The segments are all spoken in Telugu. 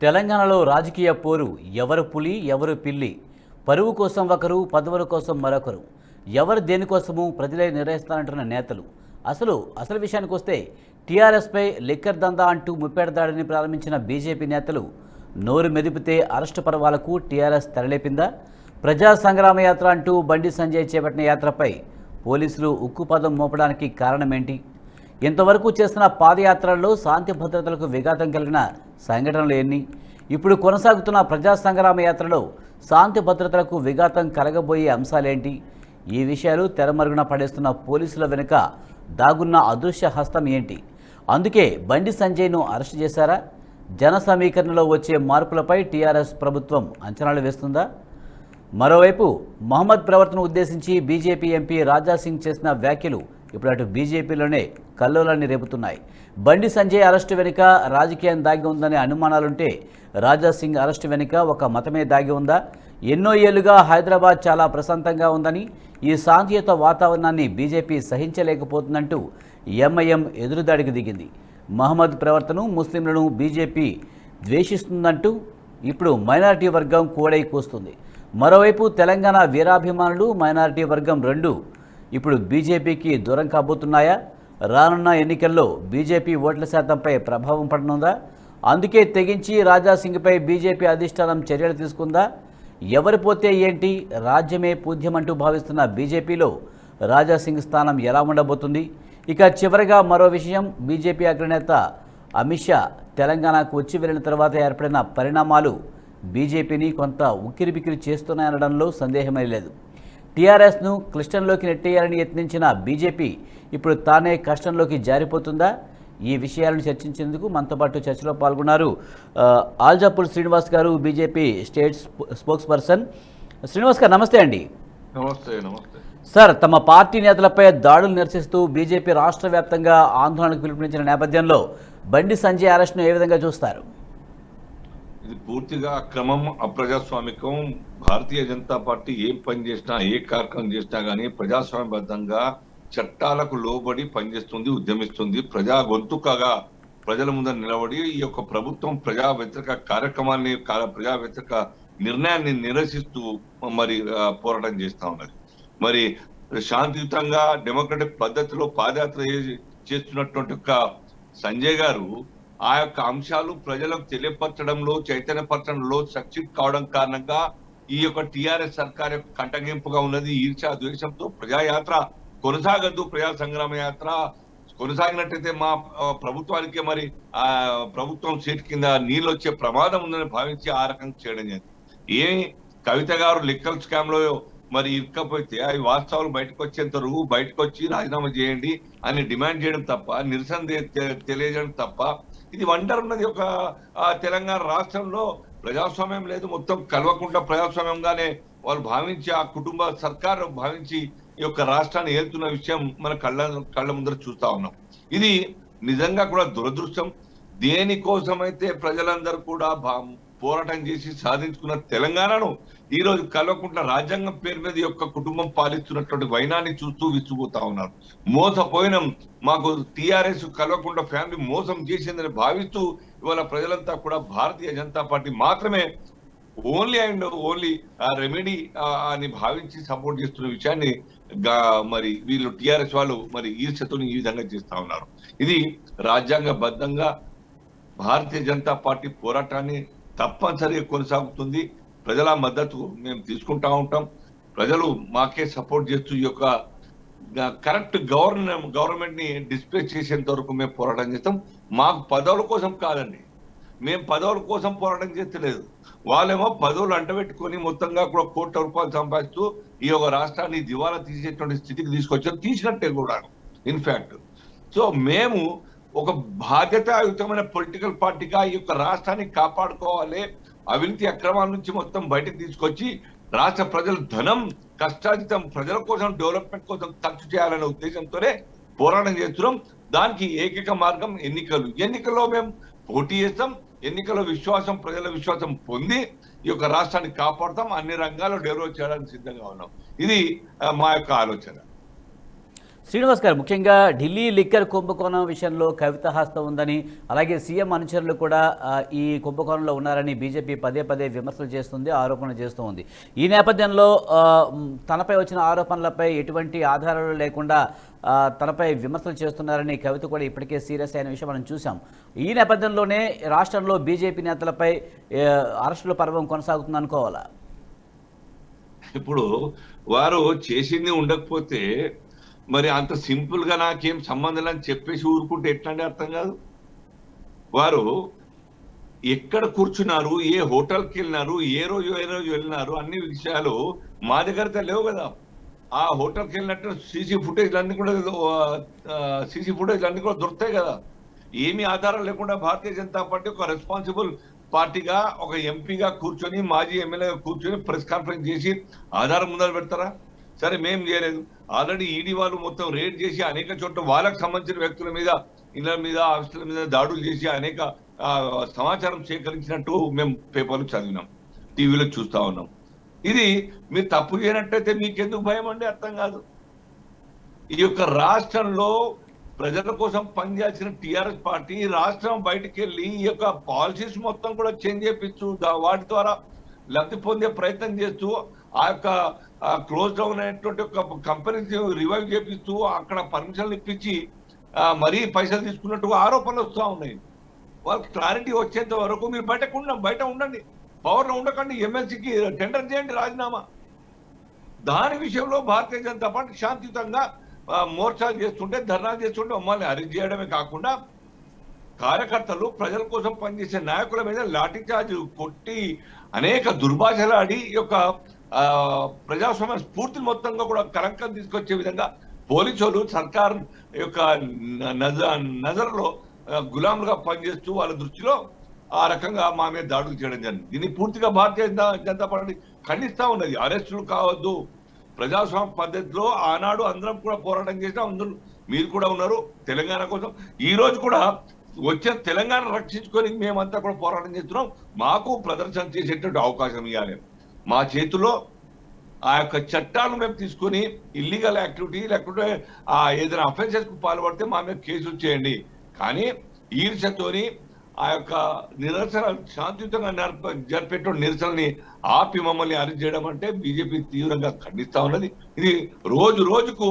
తెలంగాణలో రాజకీయ పోరు ఎవరు పులి ఎవరు పిల్లి, పరువు కోసం ఒకరు పదవుల కోసం మరొకరు, ఎవరు దేనికోసము ప్రజలే నిర్ణయిస్తారంటున్న నేతలు. అసలు విషయానికి వస్తే టీఆర్ఎస్పై లిక్కర్ దందా అంటూ ముప్పెడదాడిని ప్రారంభించిన బీజేపీ నేతలు నోరు మెదిపితే అరెస్టు పర్వాలకు టీఆర్ఎస్ తెరలేపిందా? ప్రజా సంగ్రామ యాత్ర అంటూ బండి సంజయ్ చేపట్టిన యాత్రపై పోలీసులు ఉక్కుపదం మోపడానికి కారణమేంటి? ఇంతవరకు చేస్తున్న పాదయాత్రల్లో శాంతి భద్రతలకు విఘాతం కలిగిన సంఘటనలు ఎన్ని? ఇప్పుడు కొనసాగుతున్న ప్రజా సంగ్రామ యాత్రలో శాంతి భద్రతలకు విఘాతం కలగబోయే అంశాలేంటి? ఈ విషయాలు తెరమరుగున పడేస్తున్న పోలీసుల వెనుక దాగున్న అదృశ్య హస్తం ఏంటి? అందుకే బండి సంజయ్ను అరెస్టు చేశారా? జన సమీకరణలో వచ్చే మార్పులపై టీఆర్ఎస్ ప్రభుత్వం అంచనాలు వేస్తుందా? మరోవైపు మహమ్మద్ ప్రవర్తన ఉద్దేశించి బీజేపీ ఎంపీ రాజాసింగ్ చేసిన వ్యాఖ్యలు ఇప్పుడు అటు బీజేపీలోనే కల్లోలాన్ని రేపుతున్నాయి. బండి సంజయ్ అరెస్టు వెనుక రాజకీయం దాగి ఉందనే అనుమానాలుంటే రాజాసింగ్ అరెస్టు వెనుక ఒక మతమే దాగి ఉందా? ఎన్నో ఏళ్లుగా హైదరాబాద్ చాలా ప్రశాంతంగా ఉందని, ఈ శాంతియుత వాతావరణాన్ని బీజేపీ సహించలేకపోతుందంటూ ఎంఐఎం ఎదురుదాడికి దిగింది. మహమ్మద్ ప్రవర్తను ముస్లింలను బీజేపీ ద్వేషిస్తుందంటూ ఇప్పుడు మైనారిటీ వర్గం కోడై కూస్తుంది. మరోవైపు తెలంగాణ వీరాభిమానులు మైనారిటీ వర్గం రెండూ ఇప్పుడు బీజేపీకి దూరం కాబోతున్నాయా? రానున్న ఎన్నికల్లో బీజేపీ ఓట్ల శాతంపై ప్రభావం పడనుందా? అందుకే తెగించి రాజాసింగ్పై బీజేపీ అధిష్టానం చర్యలు తీసుకుందా? ఎవరు పోతే ఏంటి, రాజ్యమే పూజ్యమంటూ భావిస్తున్న బీజేపీలో రాజాసింగ్ స్థానం ఎలా ఉండబోతుంది? ఇక చివరిగా మరో విషయం, బీజేపీ అగ్రనేత అమిత్ షా తెలంగాణకు వచ్చి వెళ్ళిన తర్వాత ఏర్పడిన పరిణామాలు బీజేపీని కొంత ఉక్కిరిబిక్కిరి చేస్తున్నాయనడంలో సందేహమే లేదు. టీఆర్ఎస్ను క్లిష్టంలోకి నెట్టేయాలని యత్నించిన బీజేపీ ఇప్పుడు తానే కష్టంలోకి జారిపోతుందా? ఈ విషయాలను చర్చించేందుకు మనతో పాటు చర్చలో పాల్గొన్నారు ఆల్జాపూర్ శ్రీనివాస్ గారు, BJP state spokes person. Srinivas గారు నమస్తే అండి. నమస్తే. సార్, తమ పార్టీ నేతలపై దాడులు నిరసిస్తూ బీజేపీ రాష్ట్ర వ్యాప్తంగా ఆందోళనకు పిలుపునిచ్చిన నేపథ్యంలో బండి సంజయ్ అరెస్ట్ను ఏ విధంగా చూస్తారు? ఇది పూర్తిగా అక్రమం, అప్రజాస్వామికం. భారతీయ జనతా పార్టీ ఏం పని చేసినా, ఏ కార్యక్రమం చేసినా కానీ ప్రజాస్వామ్యబద్ధంగా చట్టాలకు లోబడి పనిచేస్తుంది, ఉద్యమిస్తుంది. ప్రజా గొంతుకగా ప్రజల ముందర నిలబడి ఈ యొక్క ప్రభుత్వం ప్రజా వ్యతిరేక కార్యక్రమాన్ని, ప్రజా వ్యతిరేక నిర్ణయాన్ని నిరసిస్తూ మరి పోరాటం చేస్తా ఉన్నది. మరి శాంతియుతంగా డెమోక్రటిక్ పద్ధతిలో పాదయాత్ర చేస్తున్నటువంటి సంజయ్ గారు ఆ యొక్క అంశాలు ప్రజలకు తెలియపరచడంలో, చైతన్యపరచడంలో సక్సెస్ కావడం కారణంగా ఈ యొక్క టిఆర్ఎస్ సర్కార్ యొక్క కంటగింపుగా ఉన్నది. ఈర్ష్యా ద్వేషంతో ప్రజాయాత్ర కొనసాగద్దు, ప్రజా సంగ్రామ యాత్ర కొనసాగినట్టయితే మా ప్రభుత్వానికి మరి ఆ ప్రభుత్వం సీట్ కింద నీళ్ళు వచ్చే ప్రమాదం ఉందని భావించి ఆ రకంగా చేయడం జరిగింది. ఏ కవిత గారు లిక్కర్ స్కామ్ లో మరి ఇరుక్కపోతే అవి వాస్తవాలు బయటకు వచ్చేంత వరకు బయటకు వచ్చి రాజీనామా చేయండి అని డిమాండ్ చేయడం తప్ప, నిరసన తెలియజేయడం తప్ప, ఇది వండర్ ఉన్నది. ఒక తెలంగాణ రాష్ట్రంలో ప్రజాస్వామ్యం లేదు, మొత్తం కలవకుండా ప్రజాస్వామ్యంగానే వాళ్ళు భావించి, ఆ కుటుంబ సర్కారు భావించి ఈ యొక్క రాష్ట్రాన్ని ఏలుతున్న విషయం మన కళ్ళ ముందర చూస్తా ఉన్నాం. ఇది నిజంగా కూడా దురదృష్టం. దేనికోసమైతే ప్రజలందరూ కూడా పోరాటం చేసి సాధించుకున్న తెలంగాణను ఈ రోజు కలవకుండా రాజ్యాంగం పేరు మీద యొక్క కుటుంబం పాలిస్తున్నటువంటి వైనాన్ని చూస్తూ విసిపోతా ఉన్నారు. మోసపోయినాం, మాకు టిఆర్ఎస్ కలవకుండా ఫ్యామిలీ మోసం చేసిందని భావిస్తూ ఇవాళ ప్రజలంతా కూడా భారతీయ జనతా పార్టీ మాత్రమే ఓన్లీ అండ్ ఓన్లీ రెమెడీ అని భావించి సపోర్ట్ చేస్తున్న విషయాన్ని మరి వీళ్ళు టిఆర్ఎస్ వాళ్ళు మరి ఈర్ష్యతో ఈ విధంగా చేస్తా ఉన్నారు. ఇది రాజ్యాంగబద్ధంగా భారతీయ జనతా పార్టీ పోరాటాన్ని తప్పనిసరిగా కొనసాగుతుంది. ప్రజల మద్దతు మేము తీసుకుంటా ఉంటాం. ప్రజలు మాకే సపోర్ట్ చేస్తూ ఈ యొక్క కరెక్ట్ గవర్నమెంట్ ని డిస్ప్లే చేసేంత వరకు మేము పోరాటం చేస్తాం. మాకు పదవుల కోసం కాదండి, మేము పదవుల కోసం పోరాటం చేస్తలేదు. వాళ్ళేమో పదవులు అంటబెట్టుకొని మొత్తంగా కూడా కోట్ల రూపాయలు సంపాదిస్తూ ఈ యొక్క రాష్ట్రాన్ని దివాలా తీసేటువంటి స్థితికి తీసుకొచ్చారు, తీసినట్టే కూడా ఇన్ఫాక్ట్. సో మేము ఒక బాధ్యతాయుతమైన పొలిటికల్ పార్టీగా ఈ యొక్క రాష్ట్రాన్ని కాపాడుకోవాలి, అవినీతి అక్రమాల నుంచి మొత్తం బయటకు తీసుకొచ్చి రాష్ట్ర ప్రజల ధనం కష్టాజితం ప్రజల కోసం, డెవలప్మెంట్ కోసం ఖర్చు చేయాలనే ఉద్దేశంతోనే పోరాటం చేస్తున్నాం. దానికి ఏకైక మార్గం ఎన్నికలు. ఎన్నికల్లో మేము పోటీ చేస్తాం, ఎన్నికల్లో విశ్వాసం, ప్రజల విశ్వాసం పొంది ఈ యొక్క రాష్ట్రాన్ని కాపాడుతాం, అన్ని రంగాల్లో డెవలప్ చేయడానికి సిద్ధంగా ఉన్నాం. ఇది మా యొక్క ఆలోచన. శ్రీనివాస్ గారు, ముఖ్యంగా ఢిల్లీ లిక్కర్ కుంభకోణం విషయంలో కవిత హస్తం ఉందని, అలాగే సీఎం అనుచరులు కూడా ఈ కుంభకోణంలో ఉన్నారని బీజేపీ పదే పదే విమర్శలు చేస్తుంది, ఆరోపణలు చేస్తూ ఉంది. ఈ నేపథ్యంలో తనపై వచ్చిన ఆరోపణలపై ఎటువంటి ఆధారాలు లేకుండా తనపై విమర్శలు చేస్తున్నారని కవిత కూడా ఇప్పటికే సీరియస్ అయిన విషయం మనం చూసాం. ఈ నేపథ్యంలోనే రాష్ట్రంలో బీజేపీ నేతలపై అరెస్టుల పర్వం కొనసాగుతుంది అనుకోవాలా? ఇప్పుడు వారు చేసింది ఉండకపోతే మరి అంత సింపుల్ గా నాకేం సంబంధం అని చెప్పేసి ఊరుకుంటే ఎట్లాంటి అర్థం కాదు. వారు ఎక్కడ కూర్చున్నారు, ఏ హోటల్కి వెళ్ళినారు, ఏ రోజు వెళ్ళినారు, అన్ని విషయాలు మా దగ్గర లేవు కదా. ఆ హోటల్కి వెళ్ళినట్టు సీసీ ఫుటేజ్ అన్ని కూడా దొరుకుతాయి కదా. ఏమీ ఆధారం లేకుండా భారతీయ జనతా పార్టీ ఒక రెస్పాన్సిబుల్ పార్టీగా, ఒక ఎంపీగా కూర్చొని, మాజీ ఎమ్మెల్యేగా కూర్చొని ప్రెస్ కాన్ఫరెన్స్ చేసి ఆధారం ముందర పెడతారా? సరే, మేం చేయలేదు. ఆల్రెడీ ఈడీ వాళ్ళు మొత్తం రేడ్ చేసి అనేక చోట్ల వాళ్ళకు సంబంధించిన వ్యక్తుల మీద, ఇళ్ల మీద, ఆఫీసుల మీద దాడులు చేసి అనేక సమాచారం సేకరించినట్టు మేము పేపర్లు చదివినాం, టీవీలో చూస్తా ఉన్నాం. ఇది మీరు తప్పు చేయనట్టయితే మీకెందుకు భయం అండి? అర్థం కాదు. ఈ యొక్క రాష్ట్రంలో ప్రజల కోసం పనిచేసిన టిఆర్ఎస్ పార్టీ రాష్ట్రం బయటకు వెళ్ళి ఈ యొక్క పాలసీస్ మొత్తం కూడా చేంజ్ చేపిస్తూ వాటి ద్వారా లబ్ధి పొందే ప్రయత్నం చేస్తూ ఆ యొక్క క్లోజ్ డౌన్ అయినటువంటి ఒక కంపెనీస్ రివైవ్ చేపిస్తూ అక్కడ పర్మిషన్లు ఇప్పించి మరీ పైసలు తీసుకున్నట్టుగా ఆరోపణలు వస్తూ ఉన్నాయి. వాళ్ళకి క్లారిటీ వచ్చేంత వరకు మీరు బయట ఉండండి, పవర్లో ఉండకండి, ఎమ్మెల్సీకి టెండర్ చేయండి, రాజీనామా. దాని విషయంలో భారతీయ జనతా పార్టీ శాంతియుతంగా మోర్చాలు చేస్తుంటే, ధర్నాలు చేస్తుంటే మమ్మల్ని అరెస్ట్ చేయడమే కాకుండా కార్యకర్తలు, ప్రజల కోసం పనిచేసే నాయకుల మీద లాఠీ చార్జ్ కొట్టి అనేక దుర్భాషలు ఆడి ఈ యొక్క ప్రజాస్వామ్య స్ఫూర్తిని మొత్తంగా కూడా కలంకం తీసుకొచ్చే విధంగా పోలీసులు సర్కార్ యొక్క నజర్లో గులాములుగా పనిచేస్తూ వాళ్ళ దృష్టిలో ఆ రకంగా మా మీద దాడులు చేయడం జరిగింది. దీన్ని పూర్తిగా భారతీయ జనతా పార్టీ ఖండిస్తా ఉన్నది. అరెస్టులు కావద్దు, ప్రజాస్వామ్య పద్ధతిలో ఆనాడు అందరం కూడా పోరాటం చేసినా, అందరూ మీరు కూడా ఉన్నారు తెలంగాణ కోసం. ఈ రోజు కూడా వచ్చే తెలంగాణ రక్షించుకొని మేమంతా కూడా పోరాటం చేస్తున్నాం. మాకు ప్రదర్శన చేసేటువంటి అవకాశం ఇవ్వాలి. మా చేతిలో ఆ యొక్క చట్టాలను మేము తీసుకొని ఇల్లీగల్ యాక్టివిటీ లేకుంటే ఏదైనా అఫెన్సెస్ కు పాల్పడితే మా మీద కేసులు చేయండి. కానీ ఈర్ష్యతోని ఆ యొక్క నిరసన శాంతియుతంగా జరిపేటువంటి నిరసనని ఆపి మమ్మల్ని అరెస్ట్ చేయడం అంటే బీజేపీ తీవ్రంగా ఖండిస్తా ఉన్నది. ఇది రోజు రోజుకు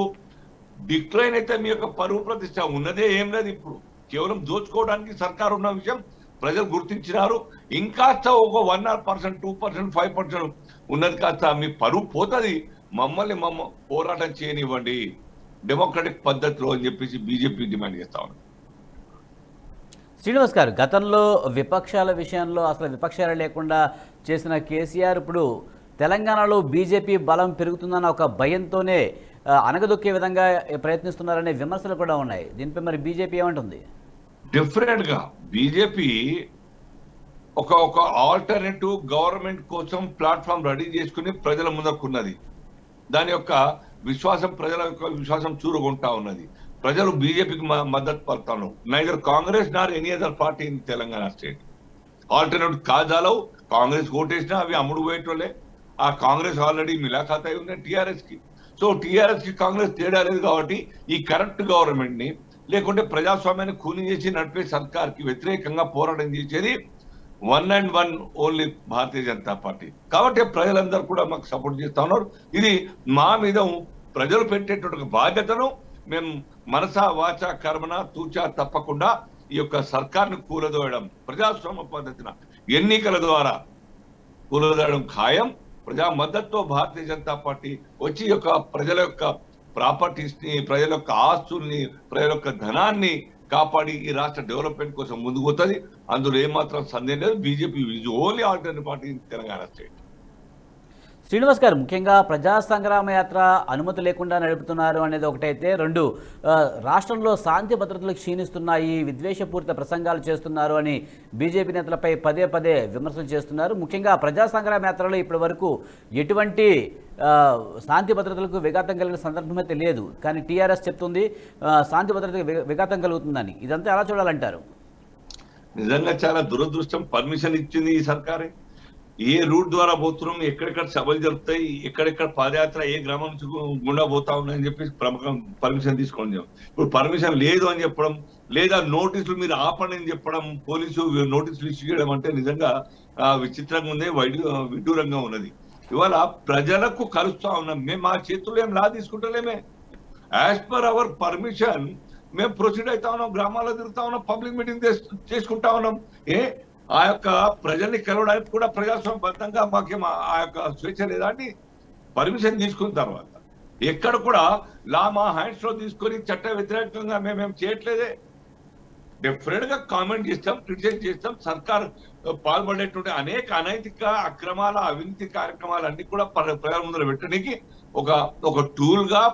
డిక్లైన్ అయితే మీ యొక్క పరువు ప్రతిష్ట ఉన్నదే ఏం లేదు. ఇప్పుడు కేవలం దోచుకోవడానికి సర్కారు ఉన్న విషయం ప్రజలు గుర్తించినారు. ఇంకాస్త ఒక 1% 2% 5% ఉన్నది కాస్త మీ పరువు పోతుంది. మమ్మల్ని పోరాటం చేయనివ్వండి డెమోక్రటిక్ పద్ధతిలో అని చెప్పేసి బీజేపీ డిమాండ్ చేస్తా ఉంది. శ్రీనివాస్ గారు, గతంలో విపక్షాల విషయంలో అసలు విపక్షాలు లేకుండా చేసిన కేసీఆర్ ఇప్పుడు తెలంగాణలో బీజేపీ బలం పెరుగుతుందన్న ఒక భయంతోనే అనగదొక్కే విధంగా ప్రయత్నిస్తున్నారనే విమర్శలు కూడా ఉన్నాయి. దీనిపై మరి బీజేపీ ఏమంటుంది? డిఫరెంట్ గా బీజేపీ ఒక ఆల్టర్నేటివ్ గవర్నమెంట్ కోసం ప్లాట్ఫామ్ రెడీ చేసుకుని ప్రజల ముందకున్నది. దాని యొక్క విశ్వాసం, ప్రజల యొక్క విశ్వాసం చూరుకుంటా ఉన్నది. ప్రజలు బీజేపీకి మద్దతు పలుకుతాను. Neither Congress nor any other party in Telangana state. Alternative కాజాలో కాంగ్రెస్ ఓటేసినా అవి అమ్ముడు పోయేటోళ్ళే. ఆ కాంగ్రెస్ ఆల్రెడీ మిలాఖాత్ అయి ఉన్నాయి టీఆర్ఎస్ కి. సో టీఆర్ఎస్ కి కాంగ్రెస్ తేడా లేదు కాబట్టి ఈ కరెక్ట్ గవర్నమెంట్ ని లేకుంటే ప్రజాస్వామ్యాన్ని కూని చేసి నడిపే సర్కార్కి వ్యతిరేకంగా పోరాటం చేసేది 1 and 1 only Bharatiya Janata party. కాబట్టి ప్రజలందరూ కూడా మాకు సపోర్ట్ చేస్తా ఉన్నారు. ఇది మా మీద ప్రజలు పెట్టేటువంటి బాధ్యతను మేము మనసా వాచా కర్మన తూచా తప్పకుండా ఈ యొక్క సర్కార్ని కూలదోయడం, ప్రజాస్వామ్య పద్ధతిన ఎన్నికల ద్వారా కూలదోయడం ఖాయం. ప్రజా మద్దతుతో భారతీయ జనతా పార్టీ వచ్చి యొక్క ప్రజల యొక్క ప్రాపర్టీస్ ని, ప్రజల యొక్క ఆస్తుల్ని, ప్రజల యొక్క ధనాన్ని కాపాడి ఈ రాష్ట్ర డెవలప్మెంట్ కోసం ముందుకు పోతుంది. అందులో ఏమాత్రం సందేహం లేదు. BJP is only alternative party in Telangana state. Srinivas గారు, ముఖ్యంగా ప్రజా సంగ్రామ యాత్ర అనుమతి లేకుండా నడుపుతున్నారు అనేది ఒకటైతే, రెండు రాష్ట్రంలో శాంతి భద్రతలు క్షీణిస్తున్నాయి, విద్వేషపూరిత ప్రసంగాలు చేస్తున్నారు అని బీజేపీ నేతలపై పదే పదే విమర్శలు చేస్తున్నారు. ముఖ్యంగా ప్రజా సంగ్రామ యాత్రలో ఇప్పటి వరకు ఎటువంటి శాంతి భద్రతలకు విఘాతం కలిగిన సందర్భం అయితే లేదు. కానీ టీఆర్ఎస్ చెప్తుంది శాంతి భద్రతకు విఘాతం కలుగుతుందని. ఇదంతా ఎలా చూడాలంటారు? నిజంగా చాలా దురదృష్టం. పర్మిషన్ ఇచ్చింది ఈ సర్కారే. ఏ రూట్ ద్వారా పోతున్నాం, ఎక్కడెక్కడ సభలు జరుగుతాయి, ఎక్కడెక్కడ పాదయాత్ర ఏ గ్రామం నుంచి గుండా పోతా ఉన్నాయని చెప్పి పర్మిషన్ తీసుకోండి. ఇప్పుడు పర్మిషన్ లేదు అని చెప్పడం, లేదా నోటీసులు మీరు ఆపండి అని చెప్పడం, పోలీసు నోటీసులు ఇష్యూ చేయడం అంటే నిజంగా విచిత్రంగా ఉంది, విడ్డూరంగా ఉన్నది. ఇవాళ ప్రజలకు కలుస్తా ఉన్నాం. మేము మా చేతుల్లో ఏం లా తీసుకుంటలేమే. యాజ్ పర్ అవర్ పర్మిషన్ మేము ప్రొసీడ్ అవుతా ఉన్నాం, గ్రామాల్లో తిరుగుతా ఉన్నాం, పబ్లిక్ మీటింగ్ చేసుకుంటా ఉన్నాం. ఆ యొక్క ప్రజల్ని కలవడానికి కూడా ప్రజాస్వామ్యబద్ధంగా మాకేం ఆ యొక్క స్వేచ్ఛ లేదా అండి? పర్మిషన్ తీసుకున్న తర్వాత ఎక్కడ కూడా లా మా హ్యాండ్స్ లో తీసుకొని చట్ట వ్యతిరేకంగా మేమేం చేయట్లేదే. డెఫినెట్ గా కామెంట్ చేస్తాం, క్రిటిసైజ్ చేస్తాం. సర్కార్ పాల్పడేటువంటి అనేక అనైతిక అక్రమాల అవినీతి కార్యక్రమాలన్నీ కూడా ప్రజల ముందర పెట్టడానికి ఒక టూల్ గా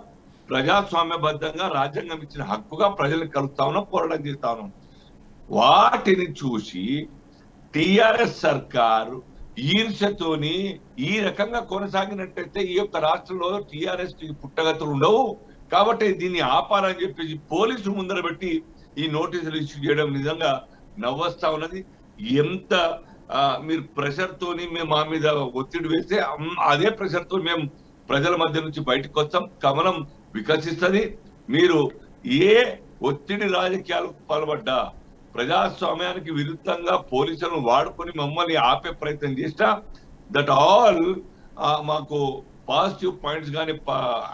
ప్రజాస్వామ్యబద్ధంగా రాజ్యాంగం ఇచ్చిన హక్కుగా ప్రజల్ని కలుస్తా ఉన్నాం, పోరాటం చేస్తా ఉన్నాం. వాటిని చూసి టిఆర్ఎస్ సర్కారు ఈర్ష్యతోని ఈ రకంగా కొనసాగినట్టయితే ఈ యొక్క రాష్ట్రంలో టిఆర్ఎస్ పుట్టగతులు ఉండవు, కాబట్టి దీన్ని ఆపాలని చెప్పేసి పోలీసు ముందర పెట్టి ఈ నోటీసులు ఇష్యూ చేయడం నిజంగా నవ్వొస్తా ఉన్నది. ఎంత మీరు ప్రెషర్ తోని మేము మా మీద ఒత్తిడి వేస్తే అదే ప్రెషర్ తో మేము ప్రజల మధ్య నుంచి బయటకు వస్తాం, కమలం వికసిస్తుంది. మీరు ఏ ఒత్తిడి రాజకీయాలకు పాల్పడ్డా, ప్రజాస్వామ్యానికి విరుద్ధంగా పోలీసులను వాడుకొని మమ్మల్ని ఆపే ప్రయత్నం చేసినా, దట్ ఆల్ మాకు పాజిటివ్ పాయింట్స్ కానీ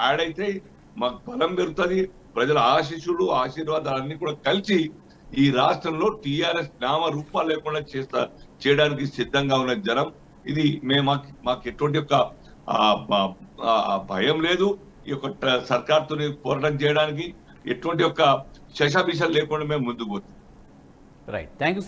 యాడ్ అయితే మాకు బలం పెరుగుతుంది. ప్రజల ఆశీస్సులు ఆశీర్వాదాలన్నీ కూడా కలిసి ఈ రాష్ట్రంలో టిఆర్ఎస్ నామ రూపాలు లేకుండా చేయడానికి సిద్ధంగా ఉన్న జనం ఇది. మాకు ఎటువంటి యొక్క భయం లేదు. ఈ యొక్క సర్కార్తో పోరాటం చేయడానికి ఎటువంటి యొక్క శషాభిషాలు లేకుండా మేము ముందుకు పోతాం. Right, thank you.